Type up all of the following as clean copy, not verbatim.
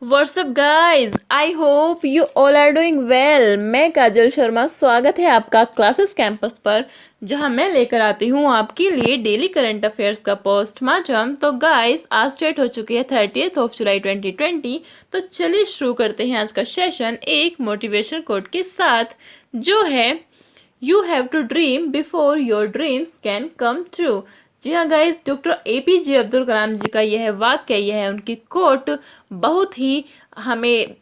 WhatsApp guys, I hope you all are doing well. मैं काजल शर्मा, स्वागत है आपका क्लासेस कैंपस पर, जहां मैं लेकर आती हूं आपके लिए डेली करंट अफेयर्स का पोस्टमार्टम। तो गाइज, आज डेट हो चुकी है 30 जुलाई 2020। तो चलिए शुरू करते हैं आज का सेशन एक मोटिवेशन कोट के साथ, जो है you have to dream before your dreams can come true. जी हाँ guys, doctor APJ Abdul Kalam ji का यह वाक्य, यह है उनकी कोट, बहुत ही हमें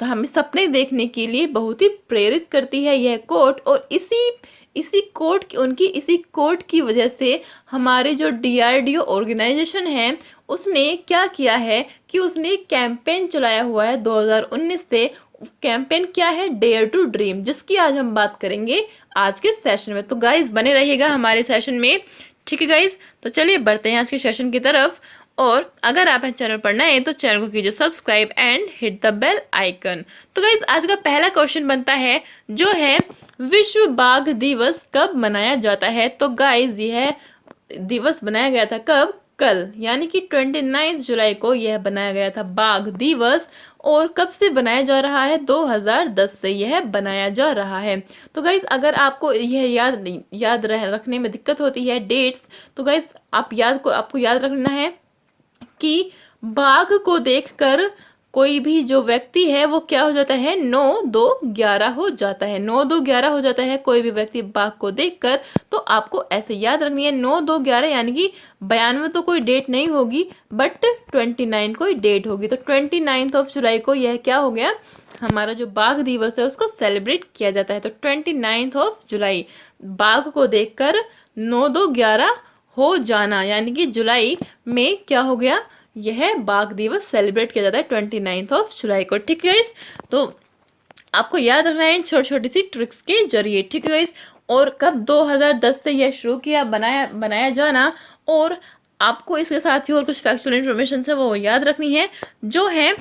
हमें सपने देखने के लिए बहुत ही प्रेरित करती है यह कोट। और इसी कोट की उनकी इसी कोट की वजह से हमारे जो DRDO ऑर्गेनाइजेशन है, उसने क्या किया है कि उसने एक कैंपेन चलाया हुआ है 2019 से। कैंपेन क्या है? डेयर टू ड्रीम, जिसकी आज हम बात करेंगे आज के सेशन में। तो गाइज बने रहिएगा हमारे सेशन में, ठीक है गाइज। तो चलिए बढ़ते हैं आज के सेशन की तरफ। और अगर आप चैनल पर नए हैं तो चैनल को कीजिए subscribe and hit the bell icon. तो गाइज आज का पहला क्वेश्चन बनता है, जो है विश्व बाघ दिवस कब मनाया जाता है? तो गाइज यह दिवस बनाया गया था कब? कल, यानी कि 29 जुलाई को यह बनाया गया था बाघ दिवस। और कब से बनाया जा रहा है? 2010 से यह बनाया जा रहा है। तो गाइज अगर आपको यह याद रखने में दिक्कत होती है डेट्स, तो गाइज आपको याद रखना है कि बाघ को देखकर कोई भी जो व्यक्ति है वो क्या हो जाता है? 9-2-11 हो जाता है। 9-2-11 हो जाता है कोई भी व्यक्ति बाघ को देखकर। तो आपको ऐसे याद रखनी है 9-2-11, यानी कि 92 तो कोई डेट नहीं होगी, बट 29 कोई डेट होगी। तो 29 जुलाई को यह क्या हो गया? हमारा जो बाघ दिवस है उसको सेलिब्रेट किया जाता है। तो 29 जुलाई, बाघ को देखकर 9-2-11 हो जाना, यानी कि जुलाई में क्या हो गया? यह बाघ दिवस सेलिब्रेट किया जाता है 29 जुलाई को, ठीक है गाइस। तो आपको याद रखना है छोटी छोटी सी ट्रिक्स के जरिए, ठीक है गाइस। और कब 2010 से यह शुरू किया बनाया जाना, और आपको इसके साथ ही और कुछ फैक्चुअल इन्फॉर्मेशन है वो याद रखनी है, जो है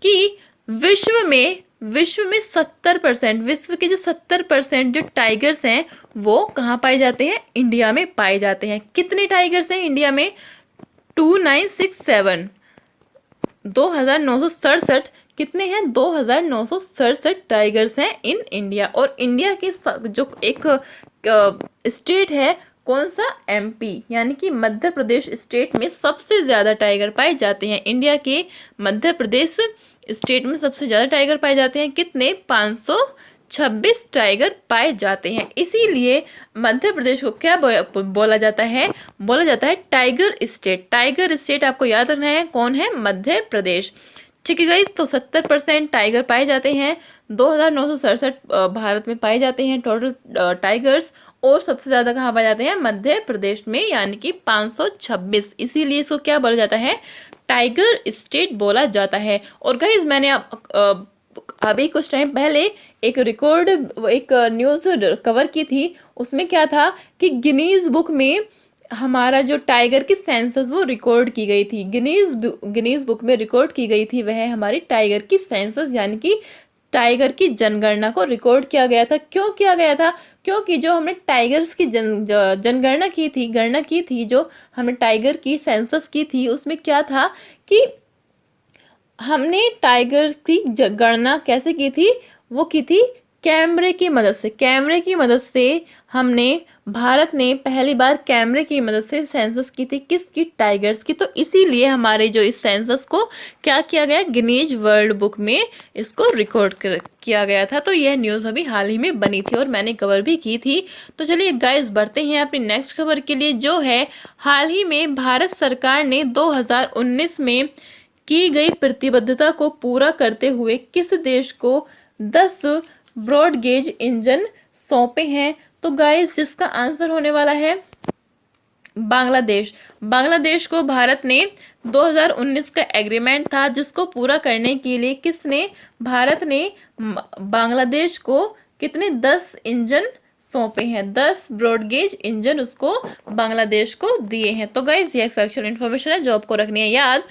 कि विश्व में 70%, विश्व के जो 70% जो टाइगर्स हैं वो कहाँ पाए जाते हैं? इंडिया में पाए जाते हैं। कितने टाइगर्स हैं इंडिया में? 2967, 2967। कितने हैं? 2967 टाइगर्स हैं इन इंडिया। और इंडिया के जो एक स्टेट है, कौन सा? MP, यानी कि मध्य प्रदेश स्टेट में सबसे ज़्यादा टाइगर पाए जाते हैं। इंडिया के मध्य प्रदेश स्टेट में सबसे ज़्यादा टाइगर पाए जाते हैं। कितने? 526 टाइगर पाए जाते हैं। इसीलिए मध्य प्रदेश को क्या बोला जाता है? बोला जाता है टाइगर स्टेट। टाइगर स्टेट आपको याद रखना है, कौन है? मध्य प्रदेश, ठीक है गाइस। तो 70% टाइगर पाए जाते हैं। 2967 भारत में पाए जाते हैं टोटल टाइगर्स। और सबसे ज़्यादा कहाँ पाए जाते हैं? मध्य प्रदेश में, यानी कि 526। इसीलिए इसको क्या बोला जाता है? टाइगर स्टेट बोला जाता है। और गाइज मैंने अभी कुछ टाइम पहले एक न्यूज़ कवर की थी। उसमें क्या था कि गिनीज बुक में हमारा जो टाइगर की सेंसस वो रिकॉर्ड की गई थी। गिनीज बुक में रिकॉर्ड की गई थी वह हमारी टाइगर की सेंसस, यानी कि टाइगर की जनगणना को रिकॉर्ड किया गया था। क्यों किया गया था? क्योंकि जो हमने टाइगर्स की जनगणना की थी, जो हमने टाइगर की सेंसस की थी, उसमें क्या था कि हमने टाइगर्स की गणना कैसे की थी? वो की थी कैमरे की मदद से। कैमरे की मदद से भारत ने पहली बार कैमरे की मदद से सेंसस की थी। किसकी? टाइगर्स की। तो इसीलिए हमारे जो इस सेंसस को क्या किया गया? गिनीज वर्ल्ड बुक में इसको रिकॉर्ड किया गया था। तो यह न्यूज़ अभी हाल ही में बनी थी और मैंने कवर भी की थी। तो चलिए गाइस बढ़ते हैं अपनी नेक्स्ट खबर के लिए, जो है हाल ही में भारत सरकार ने 2019 में की गई प्रतिबद्धता को पूरा करते हुए किस देश को 10 ब्रॉड गेज इंजन सौंपे हैं? तो गाइस जिसका आंसर होने वाला है बांग्लादेश। बांग्लादेश को भारत ने 2019 का एग्रीमेंट था, जिसको पूरा करने के लिए भारत ने बांग्लादेश को कितने? 10 इंजन सौंपे हैं। 10 ब्रॉडगेज इंजन उसको बांग्लादेश को दिए हैं। तो गाइज ये फैक्चुअल इन्फॉर्मेशन है जो आपको रखनी है याद,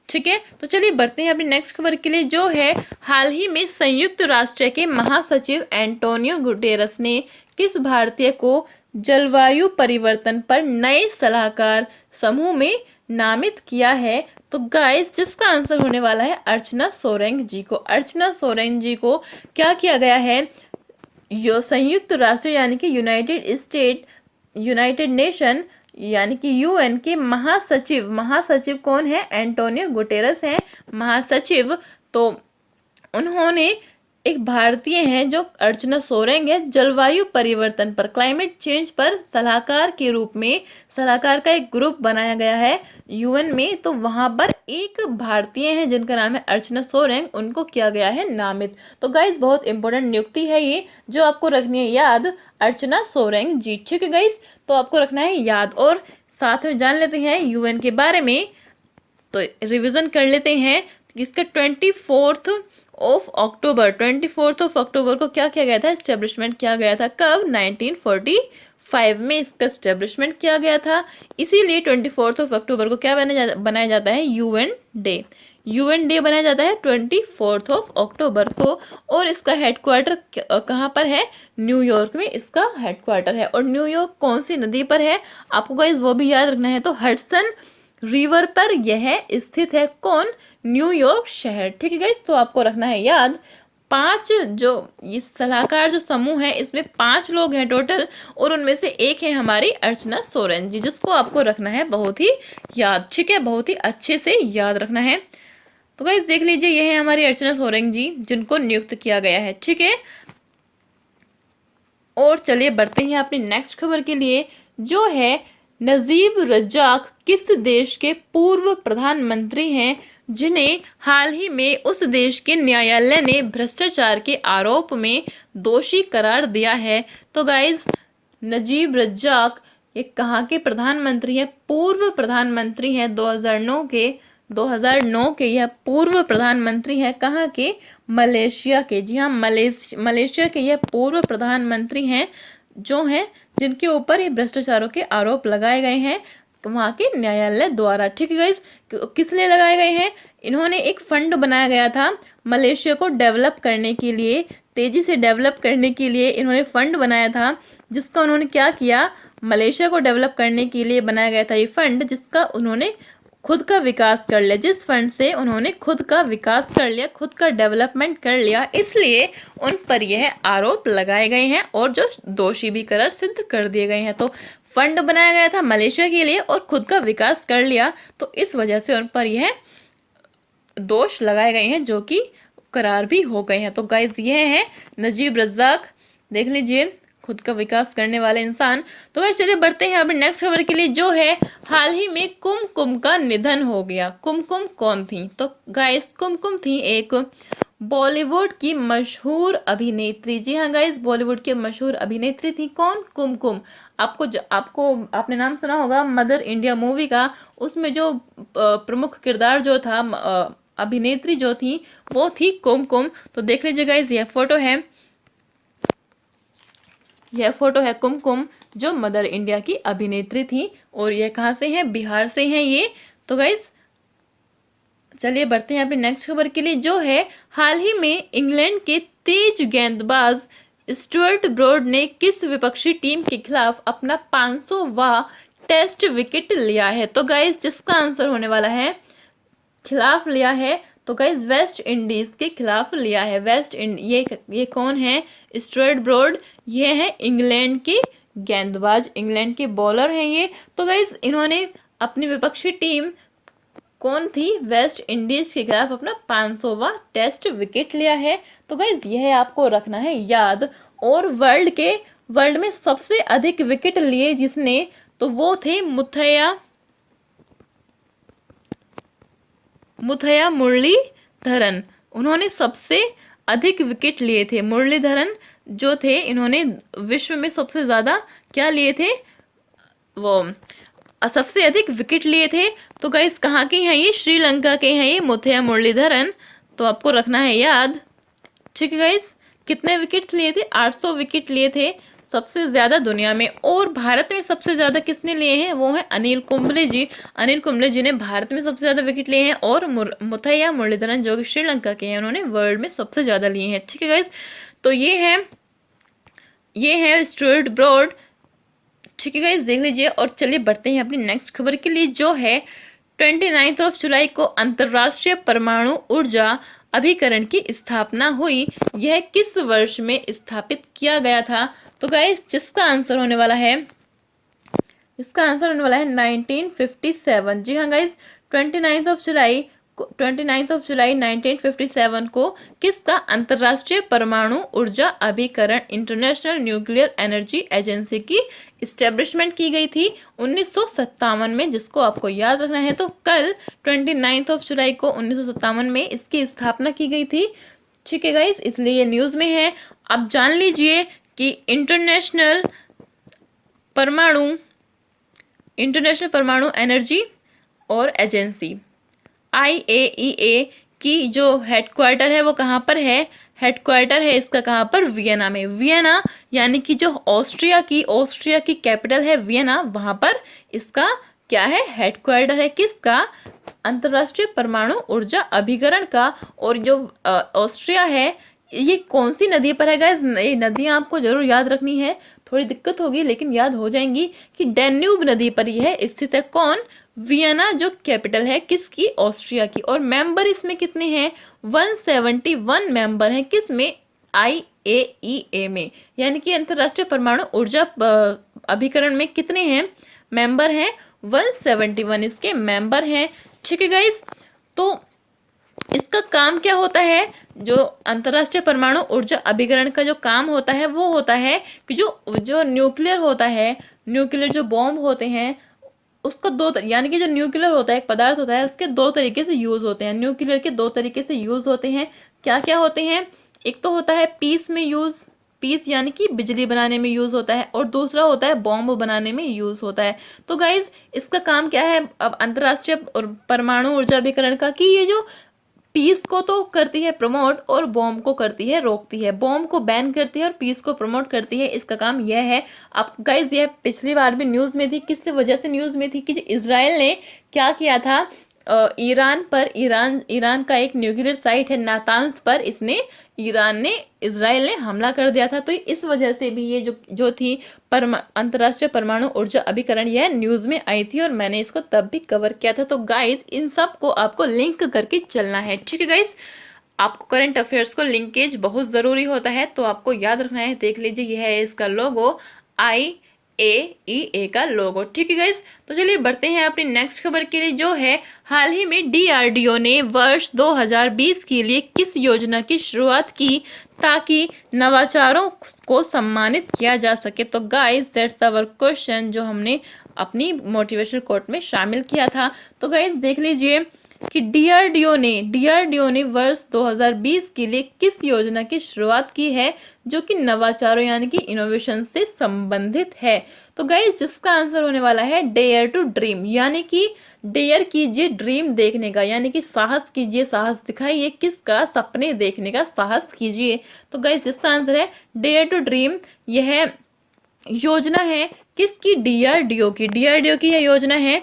ठीक है। तो चलिए बढ़ते हैं अपनी नेक्स्ट खबर के लिए, जो है हाल ही में संयुक्त राष्ट्र के महासचिव एंटोनियो गुटेरस ने किस भारतीय को जलवायु परिवर्तन पर नए सलाहकार समूह में नामित किया है? तो गाइस जिसका आंसर होने वाला है अर्चना सोरेंग जी को। अर्चना सोरेंग जी को क्या किया गया है? यो संयुक्त राष्ट्र यानी कि यूनाइटेड नेशन यानी कि यूएन के महासचिव, महासचिव कौन है? एंटोनियो गुटेरस है महासचिव। तो उन्होंने, एक भारतीय हैं जो अर्चना सोरेंग है, जलवायु परिवर्तन पर, क्लाइमेट चेंज पर सलाहकार के रूप में, सलाहकार का एक ग्रुप बनाया गया है यूएन में। तो वहां पर एक भारतीय हैं जिनका नाम है अर्चना सोरेंग, उनको किया गया है नामित। तो गाइज बहुत इंपॉर्टेंट नियुक्ति है ये, जो आपको रखनी है याद, अर्चना सोरेंग जी। ठीक है गाइज, तो आपको रखना है याद। और साथ में जान लेते हैं यूएन के बारे में, तो रिवीजन कर लेते हैं। इसका 24 अक्टूबर को क्या किया गया था? एस्टेब्लिशमेंट किया गया था। कब? 1945 में इसका एस्टेब्लिशमेंट किया गया था। इसीलिए 24 अक्टूबर को क्या बनाया जाता है? UN day. यूएन डे बनाया जाता है 24 अक्टूबर को। और इसका हेडक्वार्टर कहाँ पर है? न्यूयॉर्क में इसका हेडक्वार्टर है। और न्यूयॉर्क कौन सी नदी पर है? आपको गाइस वो भी याद रखना है। तो हडसन रिवर पर यह स्थित है। कौन? न्यूयॉर्क शहर। ठीक है गाइस, तो आपको रखना है याद। 5 जो ये सलाहकार जो समूह है, इसमें 5 लोग हैं टोटल, और उनमें से एक है हमारी अर्चना सोरेन जी, जिसको आपको रखना है बहुत ही याद। ठीक है, बहुत ही अच्छे से याद रखना है। तो गाइस देख लीजिए, ये है हमारी अर्चना सोरेन जी जिनको नियुक्त किया गया है। ठीक है, और चलिए बढ़ते हैं अपनी नेक्स्ट खबर के लिए, जो है नजीब रज्जाक किस देश के पूर्व प्रधानमंत्री हैं जिन्हें हाल ही में उस देश के न्यायालय ने भ्रष्टाचार के आरोप में दोषी करार दिया है? तो गाइज नजीब रज्जाक ये कहाँ के प्रधानमंत्री हैं? पूर्व प्रधानमंत्री हैं 2009 के यह पूर्व प्रधानमंत्री हैं। कहाँ के? मलेशिया के। जी हाँ, मलेशिया के यह पूर्व प्रधानमंत्री हैं, जो हैं जिनके ऊपर ये भ्रष्टाचारों के आरोप लगाए गए हैं वहाँ के न्यायालय द्वारा। ठीक है गाइस, किस लिए लगाए गए हैं? इन्होंने एक फंड बनाया गया था मलेशिया को डेवलप करने के लिए, तेजी से डेवलप करने के लिए इन्होंने फंड बनाया था, जिसका उन्होंने क्या किया? मलेशिया को डेवलप करने के लिए बनाया गया था ये फंड, जिसका उन्होंने खुद का विकास कर लिया। जिस फंड से उन्होंने खुद का विकास कर लिया, खुद का डेवलपमेंट कर लिया, इसलिए उन पर यह आरोप लगाए गए हैं और जो दोषी भी करार सिद्ध कर दिए गए हैं। तो फंड बनाया गया था मलेशिया के लिए और खुद का विकास कर लिया, तो इस वजह से उन पर यह दोष लगाए गए हैं, जो कि करार भी हो गए हैं। तो गाइज ये है नजीब रज्जाक, देख लीजिए, खुद का विकास करने वाले इंसान। तो गाइस चलिए बढ़ते हैं अभी नेक्स्ट खबर के लिए, जो है हाल ही में कुमकुम का निधन हो गया। कुमकुम कौन थी? तो गाइस कुमकुम थी एक बॉलीवुड की मशहूर अभिनेत्री। जी हाँ गाइस, बॉलीवुड की मशहूर अभिनेत्री थी। कौन? कुमकुम। आपने नाम सुना होगा मदर इंडिया मूवी का, उसमें जो प्रमुख किरदार जो था, अभिनेत्री जो थी, वो थी कुमकुम। तो देख लीजिए गाइस, यह फोटो है कुमकुम, जो मदर इंडिया की अभिनेत्री थी। और यह कहाँ से है? बिहार से हैं ये। तो गाइस चलिए बढ़ते हैं अपनी नेक्स्ट खबर के लिए, जो है हाल ही में इंग्लैंड के तेज गेंदबाज स्टुअर्ट ब्रॉड ने किस विपक्षी टीम के खिलाफ अपना 500वां टेस्ट विकेट लिया है? तो गाइस जिसका आंसर होने वाला है, खिलाफ लिया है, तो गाइस वेस्ट इंडीज के खिलाफ लिया है। ये कौन है? Stuart Broad. ये है इंग्लैंड के गेंदबाज, इंग्लैंड के बॉलर हैं ये। तो गाइस इन्होंने अपनी विपक्षी टीम कौन थी? वेस्ट इंडीज के खिलाफ अपना 500वां टेस्ट विकेट लिया है। तो गाइस यह आपको रखना है याद। और वर्ल्ड में सबसे अधिक विकेट लिए जिसने, तो वो थे मुथैया मुरलीधरन। उन्होंने सबसे अधिक विकेट लिए थे। मुरलीधरन जो थे, इन्होंने विश्व में सबसे ज़्यादा क्या लिए थे? वो सबसे अधिक विकेट लिए थे। तो गाइस कहाँ के हैं ये? श्रीलंका के हैं ये मुथैया मुरलीधरन। तो आपको रखना है याद। ठीक है गाइस, कितने विकेट्स लिए थे? 800 विकेट लिए थे, सबसे ज़्यादा दुनिया में। और भारत में सबसे ज़्यादा किसने लिए हैं? वो हैं अनिल कुंबले जी। अनिल कुंबले जी ने भारत में सबसे ज़्यादा विकेट लिए हैं। और मुथैया मुरलीधरन जो कि श्रीलंका के हैं, उन्होंने वर्ल्ड में सबसे ज़्यादा लिए हैं। ठीक है गाइस, तो ये है स्टुअर्ट ब्रॉड। ठीक है गाइस, देख लीजिए। और चलिए बढ़ते हैं अपनी नेक्स्ट खबर के लिए, जो है 29 जुलाई को अंतर्राष्ट्रीय परमाणु ऊर्जा अभिकरण की स्थापना हुई। यह किस वर्ष में स्थापित किया गया था? तो गाइस जिसका आंसर होने वाला है, इसका आंसर होने वाला है 1957। जी हाँ गाइस, 29 जुलाई 1957 को किसका अंतर्राष्ट्रीय परमाणु ऊर्जा अभिकरण इंटरनेशनल न्यूक्लियर एनर्जी एजेंसी की इस्टेब्लिशमेंट की गई थी 1957 में, जिसको आपको याद रखना है। तो कल 29 जुलाई को 1957 में इसकी स्थापना की गई थी। ठीक है गाइस, इसलिए ये न्यूज़ में है। अब जान लीजिए कि इंटरनेशनल परमाणु एनर्जी और एजेंसी IAEA की जो हेडक्वार्टर है वो कहाँ पर है? हेडक्वार्टर है इसका कहाँ पर? वियना में। वियना यानी कि जो ऑस्ट्रिया की कैपिटल है वियना, वहाँ पर इसका क्या है? हेडक्वार्टर है। किसका? अंतर्राष्ट्रीय परमाणु ऊर्जा अभिकरण का। और जो ऑस्ट्रिया है ये कौन सी नदी पर है गाइस? ये नदियाँ आपको जरूर याद रखनी है, थोड़ी दिक्कत होगी लेकिन याद हो जाएंगी कि डैन्यूब नदी पर यह स्थित है। कौन? वियना, जो कैपिटल है किसकी? ऑस्ट्रिया की। और मेंबर इसमें कितने हैं? 171 मेंबर हैं। किस में? IAEA में, यानी कि अंतर्राष्ट्रीय परमाणु ऊर्जा अभिकरण में कितने हैं मेंबर हैं? 171 इसके मेंबर हैं। ठीक है गाइस, तो इसका काम क्या होता है? जो अंतर्राष्ट्रीय परमाणु ऊर्जा अभिकरण का जो काम होता है वो होता है कि जो न्यूक्लियर होता है, न्यूक्लियर जो बॉम्ब होते हैं उसको यानी कि जो न्यूक्लियर होता है एक पदार्थ होता है, उसके दो तरीके से यूज़ होते हैं। न्यूक्लियर के दो तरीके से यूज़ होते हैं। क्या क्या होते हैं? एक तो होता है पीस में यूज़, पीस यानी कि बिजली बनाने में यूज़ होता है, और दूसरा होता है बॉम्ब बनाने में यूज़ होता है। तो गाइज इसका काम क्या है अब अंतर्राष्ट्रीय परमाणु ऊर्जा अभिकरण का? कि ये जो पीस को तो करती है प्रमोट और बॉम्ब को करती है रोकती है। बॉम्ब को बैन करती है और पीस को प्रमोट करती है। इसका काम यह है। अब गाइज यह पिछली बार भी न्यूज़ में थी। किस वजह से न्यूज़ में थी? कि जो इजराइल ने क्या किया था ईरान का एक न्यूक्लियर साइट है नातांज पर, इजराइल ने हमला कर दिया था। तो इस वजह से भी ये जो थी अंतर्राष्ट्रीय परमाणु ऊर्जा अभिकरण, यह न्यूज़ में आई थी और मैंने इसको तब भी कवर किया था। तो गाइज इन सब को आपको लिंक करके चलना है। ठीक है गाइज, आपको करंट अफेयर्स को लिंकेज बहुत ज़रूरी होता है, तो आपको याद रखना है। देख लीजिए यह है इसका लोगो, IAEA का लोगो। ठीक है गाइज, तो चलिए बढ़ते हैं अपनी नेक्स्ट खबर के लिए, जो है हाल ही में DRDO ने वर्ष 2020 के लिए किस योजना की शुरुआत की ताकि नवाचारों को सम्मानित किया जा सके? तो गाइज दैट्स आवर क्वेश्चन, जो हमने अपनी मोटिवेशनल कोट में शामिल किया था। तो गाइज देख लीजिए कि DRDO ने वर्ष 2020 के लिए किस योजना की शुरुआत की है जो कि नवाचारों यानी कि इनोवेशन से संबंधित है? तो गाइस जिसका आंसर होने वाला है डेयर टू ड्रीम, यानी कि डेयर कीजिए ड्रीम देखने का, यानी कि साहस कीजिए, साहस दिखाइए। किसका? सपने देखने का साहस कीजिए। तो गाइस जिसका आंसर है डेयर टू ड्रीम, यह योजना है किसकी? DRDO की यह योजना है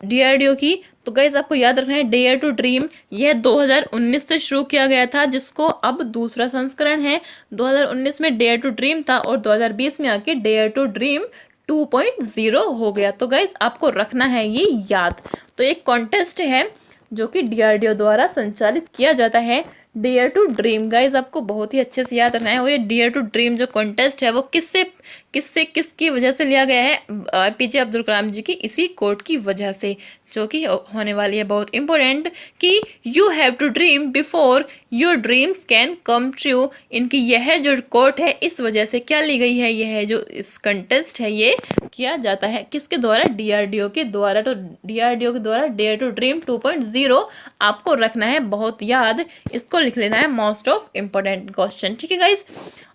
DRDO की। तो गाइज आपको याद रखना है डेयर टू ड्रीम यह 2019 से शुरू किया गया था, जिसको अब दूसरा संस्करण है। 2019 में डेयर टू ड्रीम था और 2020 में आके डेयर टू ड्रीम 2.0 हो गया। तो गाइज आपको रखना है ये याद। तो एक कॉन्टेस्ट है जो कि DRDO द्वारा संचालित किया जाता है, डेयर टू ड्रीम। गाइज आपको बहुत ही अच्छे से याद रखना है। और ये डेयर टू ड्रीम जो कॉन्टेस्ट है वो किसकी वजह से लिया गया है? APJ अब्दुल कलाम जी की इसी कोट की वजह से, जो कि होने वाली है बहुत इम्पोर्टेंट, कि you have to dream before your dreams can come true. इनकी यह जो कोट है इस वजह से क्या ली गई है? यह जो इस कंटेस्ट है ये किया जाता है किसके द्वारा? DRDO के द्वारा। तो DRDO के द्वारा डेयर टू ड्रीम 2.0 आपको रखना है बहुत याद, इसको लिख लेना है मोस्ट ऑफ इम्पोर्टेंट क्वेश्चन। ठीक है गाइज,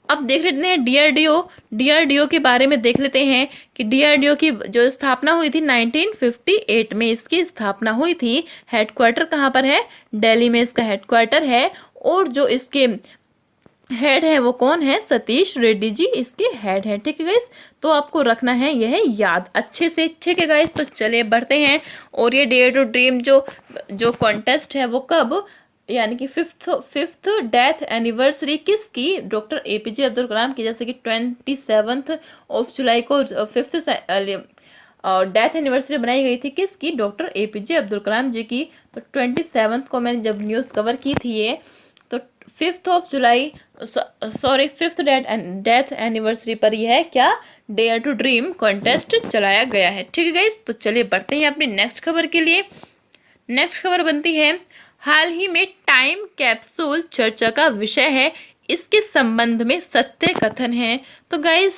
अब देख लेते हैं DRDO के बारे में देख लेते हैं कि DRDO की जो स्थापना हुई थी 1958 में इसकी स्थापना हुई थी। हेडक्वार्टर कहाँ पर है? दिल्ली में इसका हेडक्वार्टर है। और जो इसके हेड है वो कौन है? सतीश रेड्डी जी इसके हेड है। ठीक है गाइस, तो आपको रखना है यह याद अच्छे से। ठीक है गाइस, तो चलिए बढ़ते हैं। और ये डेयर टू ड्रीम जो कॉन्टेस्ट है वो कब, यानी कि फिफ्थ डेथ एनिवर्सरी किसकी? डॉक्टर APJ अब्दुल कलाम की, जैसे कि 27 जुलाई को डेथ एनिवर्सरी बनाई गई थी किसकी, डॉक्टर APJ अब्दुल कलाम जी की। तो 27 को मैंने जब न्यूज़ कवर की थी ये, तो 5th of July, sorry 5th death anniversary पर यह क्या, डेयर टू ड्रीम कॉन्टेस्ट चलाया गया है। ठीक है गाइस, तो चलिए बढ़ते हैं अपनी नेक्स्ट खबर के लिए। नेक्स्ट खबर बनती है, हाल ही में टाइम कैप्सूल चर्चा का विषय है, इसके संबंध में सत्य कथन है। तो गाइस,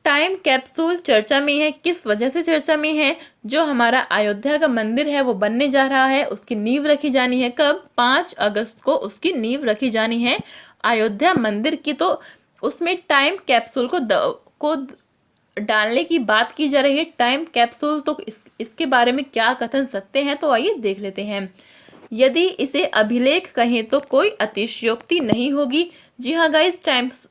टाइम कैप्सूल चर्चा में है, किस वजह से चर्चा में है, जो हमारा अयोध्या का मंदिर है वो बनने जा रहा है, उसकी नींव रखी जानी है कब, 5 अगस्त को उसकी नींव रखी जानी है अयोध्या मंदिर की। तो उसमें टाइम कैप्सूल को डालने की बात की जा रही है। टाइम कैप्सूल, तो इसके बारे में क्या कथन सत्य हैं, तो आइए देख लेते हैं। यदि इसे अभिलेख कहें तो कोई अतिशयोक्ति नहीं होगी। जी हाँ गाइस,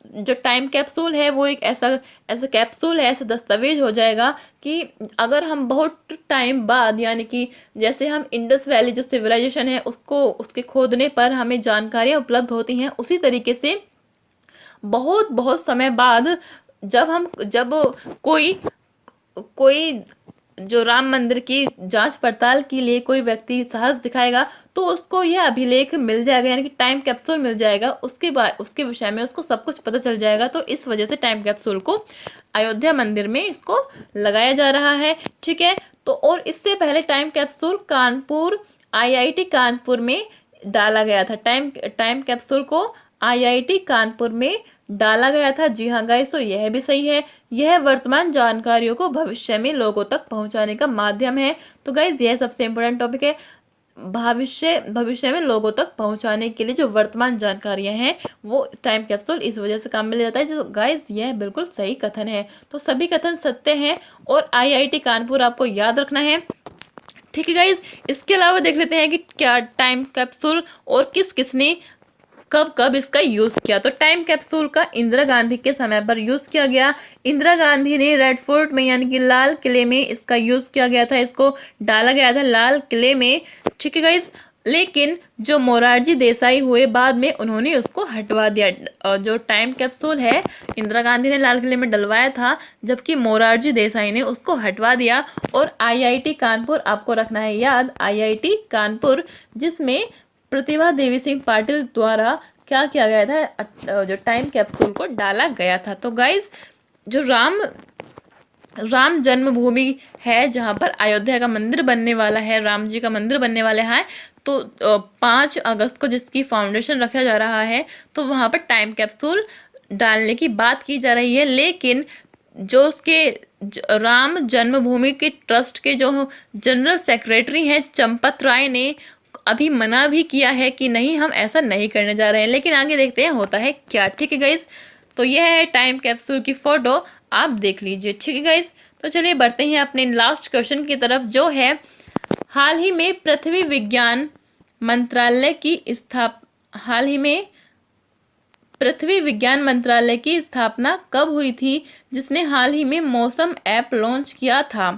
जो टाइम कैप्सूल है वो एक ऐसा कैप्सूल है, ऐसा दस्तावेज हो जाएगा कि अगर हम बहुत टाइम बाद, यानी कि जैसे हम इंडस वैली जो सिविलाइजेशन है उसके खोदने पर हमें जानकारियाँ उपलब्ध होती हैं, उसी तरीके से बहुत बहुत समय बाद जब कोई जो राम मंदिर की जांच पड़ताल के लिए कोई व्यक्ति साहस दिखाएगा, तो उसको यह अभिलेख मिल जाएगा, यानी कि टाइम कैप्सूल मिल जाएगा। उसके विषय में उसको सब कुछ पता चल जाएगा। तो इस वजह से टाइम कैप्सूल को अयोध्या मंदिर में इसको लगाया जा रहा है। ठीक है, तो और इससे पहले time capsule Kanpur, IIT Kanpur में डाला गया था। टाइम कैप्सूल को IIT कानपुर में डाला गया था। जी हाँ गाइस, तो यह भी सही है। यह वर्तमान जानकारियों को भविष्य में लोगों तक पहुंचाने का माध्यम है। तो गाइस, यह सबसे इम्पोर्टेंट टॉपिक है। भविष्य में लोगों तक पहुंचाने के लिए जो वर्तमान जानकारियां हैं वो टाइम कैप्सूल इस वजह से काम में ले जाता है। जो गाइस, यह बिल्कुल सही कथन है। तो सभी कथन सत्य हैं और IIT कानपुर आपको याद रखना है। ठीक है गाइस, इसके अलावा देख लेते हैं कि क्या टाइम कैप्सूल और किसने कब कब इसका यूज़ किया। तो टाइम कैप्सूल का इंदिरा गांधी के समय पर यूज़ किया गया। इंदिरा गांधी ने रेड फोर्ट में, यानी कि लाल किले में इसका यूज़ किया गया था, इसको डाला गया था लाल किले में। ठीक है गाइस, लेकिन जो मोरारजी देसाई हुए बाद में उन्होंने उसको हटवा दिया। जो टाइम कैप्सूल है इंदिरा गांधी ने लाल किले में डलवाया था, जबकि मोरारजी देसाई ने उसको हटवा दिया। और IIT कानपुर आपको रखना है याद, IIT कानपुर, जिसमें प्रतिभा देवी सिंह पाटिल द्वारा क्या किया गया था, जो टाइम कैप्सूल को डाला गया था। तो गाइस, जो राम जन्मभूमि है, जहाँ पर अयोध्या का मंदिर बनने वाला है, राम जी का मंदिर बनने वाला है, तो 5 अगस्त को जिसकी फाउंडेशन रखा जा रहा है, तो वहाँ पर टाइम कैप्सूल डालने की बात की जा रही है। लेकिन जो उसके राम जन्मभूमि के ट्रस्ट के जो जनरल सेक्रेटरी हैं चंपत राय ने अभी मना भी किया है कि नहीं, हम ऐसा नहीं करने जा रहे हैं। लेकिन आगे देखते हैं होता है क्या। ठीक है गाइस, तो यह है टाइम कैप्सूल की फोटो, आप देख लीजिए। ठीक है गाइस, तो चलिए बढ़ते हैं अपने लास्ट क्वेश्चन की तरफ, जो है हाल ही में पृथ्वी विज्ञान मंत्रालय की स्थापना कब हुई थी, जिसने हाल ही में मौसम ऐप लॉन्च किया था।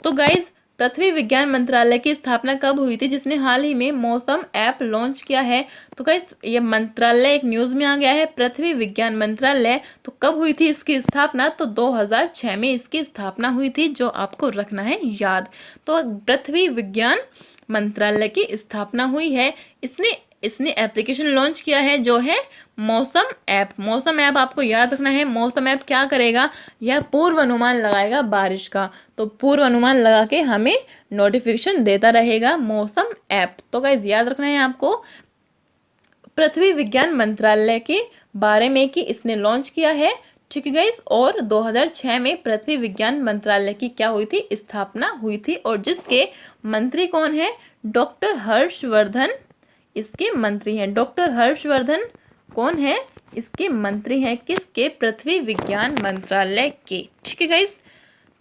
तो गाइज, पृथ्वी विज्ञान मंत्रालय की स्थापना कब हुई थी, जिसने हाल ही में मौसम ऐप लॉन्च किया है। तो गाइज, ये मंत्रालय एक न्यूज़ में आ गया है, पृथ्वी विज्ञान मंत्रालय। तो कब हुई थी इसकी स्थापना, तो 2006 में इसकी स्थापना हुई थी, जो आपको रखना है याद। तो पृथ्वी विज्ञान मंत्रालय की स्थापना हुई है। इसने एप्लीकेशन लॉन्च किया है, जो है मौसम ऐप। मौसम ऐप आपको याद रखना है। मौसम ऐप क्या करेगा, यह पूर्व अनुमान लगाएगा बारिश का, तो पूर्व अनुमान लगा के हमें नोटिफिकेशन देता रहेगा मौसम ऐप। तो गाइस, याद रखना है आपको पृथ्वी विज्ञान मंत्रालय के बारे में कि इसने लॉन्च किया है। ठीक है गाइस, और 2006 में पृथ्वी विज्ञान मंत्रालय की क्या हुई थी, स्थापना हुई थी। और जिसके मंत्री कौन है, डॉक्टर हर्षवर्धन इसके मंत्री हैं। डॉक्टर हर्षवर्धन कौन है, इसके मंत्री हैं, किसके, पृथ्वी विज्ञान मंत्रालय के। ठीक है गाइस,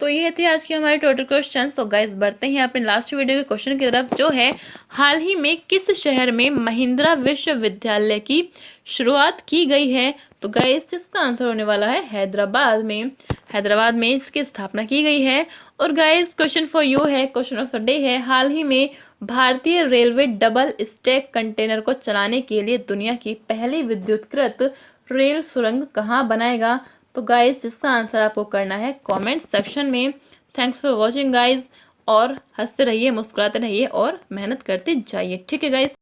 तो ये थे आज के हमारे टोटल क्वेश्चन। तो गाइस, बढ़ते हैं अपने लास्ट वीडियो के क्वेश्चन की तरफ, जो है हाल ही में किस शहर में महिंद्रा विश्वविद्यालय की शुरुआत की गई है। तो गाइस, जिसका आंसर होने वाला है हैदराबाद में इसकी स्थापना की गई है। और गाइस, क्वेश्चन फॉर यू है, क्वेश्चन ऑफ द डे है, हाल ही में भारतीय रेलवे डबल स्टैक कंटेनर को चलाने के लिए दुनिया की पहली विद्युतकृत रेल सुरंग कहाँ बनाएगा। तो गाइस, जिसका आंसर आपको करना है कमेंट सेक्शन में, थैंक्स फॉर वॉचिंग गाइज, और हंसते रहिए, मुस्कुराते रहिए और मेहनत करते जाइए, ठीक है गाइज।